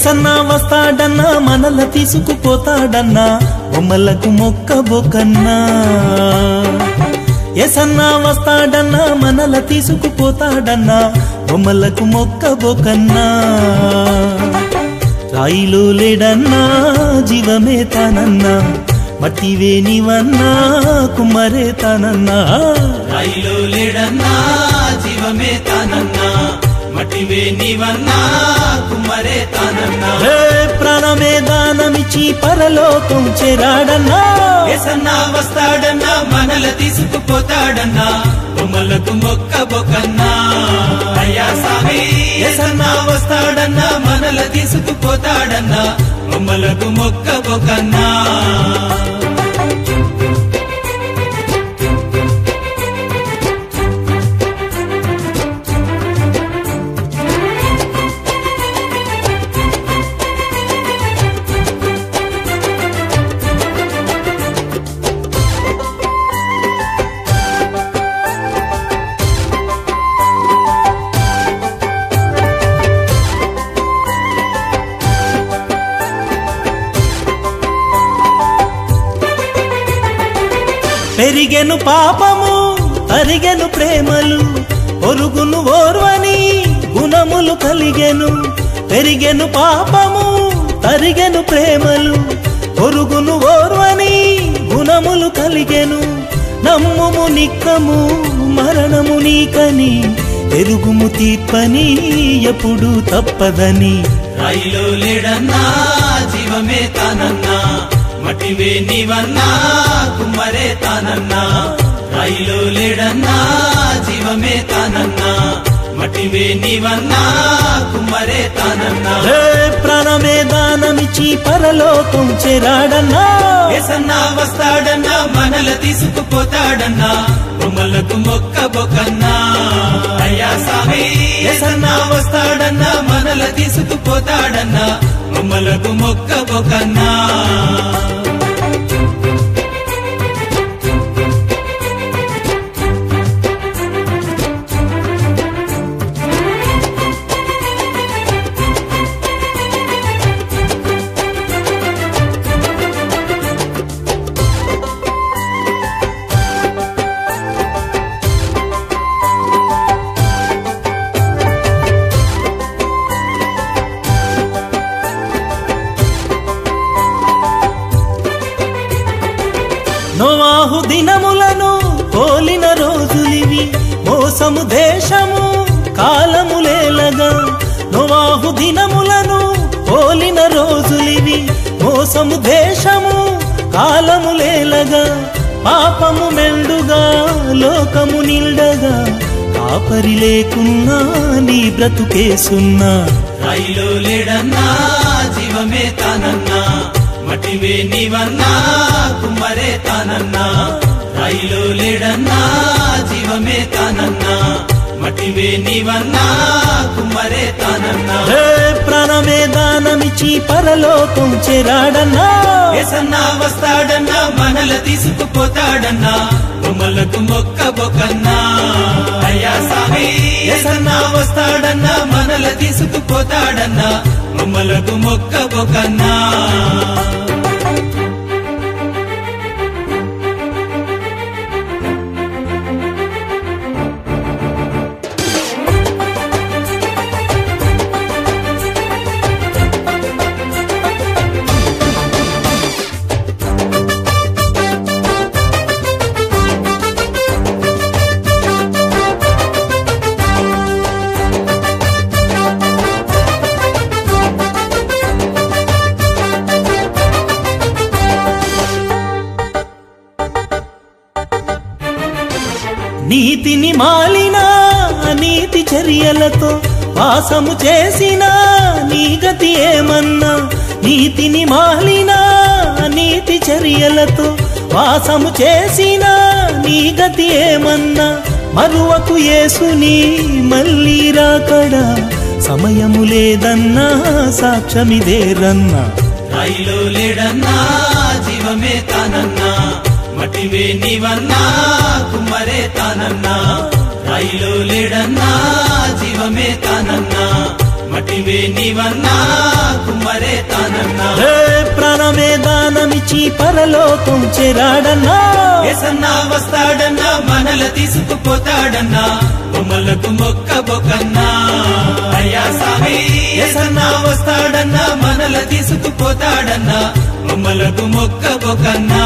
ఎసన్నా వస్తాడన్నా మనల తీసుకుపోతాడన్నా బొమ్మలకు మొక్కబోకన్నా ఎసన్నా వస్తాడన్నా మనల తీసుకుపోతాడన్నా బొమ్మలకు మొక్కబోకన్నా రాయిలో లేడన్నా జీవమే తానన్నా మట్టివే నీవన్నా కుమ్మరే తానన్నా రాయిలో లేడన్నా జీవమే తానన్నా మట్టివే నీవన్నా కుమ్మరే తానన్నా ప్రాణమే దానమిచ్చి పరలోకం చేరాడన్నా యేసన్నా వస్తాడన్నా మనల తీసుకుపోతాడన్నా బొమ్మలకు మొక్కబోకన్నా అయ్యా సామి యేసన్నా వస్తాడన్నా మనల తీసుకుపోతాడన్నా బొమ్మలకు మొక్కబోకన్నా పెరిగెను పాపము తరిగెను ప్రేమలు పొరుగును ఓర్వని గుణములు కలిగెను పెరిగెను పాపము తరిగెను ప్రేమలు పొరుగును ఓర్వని గుణములు కలిగెను నమ్ముము నిక్కము మరణము నీకని ఎరుగుము తీర్పని ఎప్పుడు తప్పదని రాయిలో లేడన్నా జీవమే తానన్నా మట్టివే నీవన్నా కుమ్మరే తానన్నా రాయిలో లేడన్నా జీవమే తానన్నా మట్టివే నీవన్నా కుమ్మరే తానన్నా ప్రాణమే దానమిచ్చి పరలోకం చేరాడన్నా యేసన్నా వస్తాడన్నా మనల తీసుకుపోతాడన్నా బొమ్మలకు మొక్కబోకన్నా అయ్యా సామి యేసన్నా వస్తాడన్నా మనల తీసుకుపోతాడన్నా బొమ్మలకు మొక్కబోకన్నా నోవాహు దినములను పోలిన రోజులివి మోసము దేశము కాలములేలగా నోవాహు దినములను పోలిన రోజులివి మోసము దేశము కాలములేలగా పాపము మెండుగా లోకము నిండగా కాపరి లేకున్నా నీ బ్రతుకేసున్నా రాయిలో లేడన్నా జీవమే తానన్నా మట్టివే నీవన్నా కుమ్మరే తానన్నా రాయిలో లేడన్నా జీవమే తానన్నా మట్టివే నీవన్నా కుమ్మరే తానన్నా ప్రాణమే దానమిచ్చి పరలోకం చేరాడన్నా యేసన్నా వస్తాడన్నా మనల తీసుకుపోతాడన్నా బొమ్మలకు మొక్కబోకన్నా అయ్యా సామి యేసన్నా వస్తాడన్నా మనల తీసుకుపోతాడన్నా బొమ్మలకు మొక్కబోకన్నా నీతిని మాలిన నీతి చర్యలతో వాసము చేసిన నీ గతి ఏమన్నా నీతిని మాలిన నీతి చర్యలతో వాసము చేసిన నీ గతి ఏమన్నా మరువకు యేసుని మళ్ళీ రాకడా సమయము లేదన్నా సాక్ష్యమిదేరన్నా రాయిలో లేడన్నా జీవమే తానన్నా మట్టివే నీవన్నా కుమ్మరే తానన్నా రాయిలో లేడన్నా జీవమే తానన్నా మట్టి మట్టివే నీవన్నా కుమ్మరే తానన్నా ప్రాణమే దానమిచ్చి పరలోకం చేరాడన్నా ఏసన్నా వస్తాడన్నా మనల తీసుకుపోతాడన్నా బొమ్మలకు మొక్కబోకన్నా అయ్యా సామి ఏసన్నా వస్తాడన్నా మనల తీసుకుపోతాడన్నా బొమ్మలకు మొక్కబోకన్నా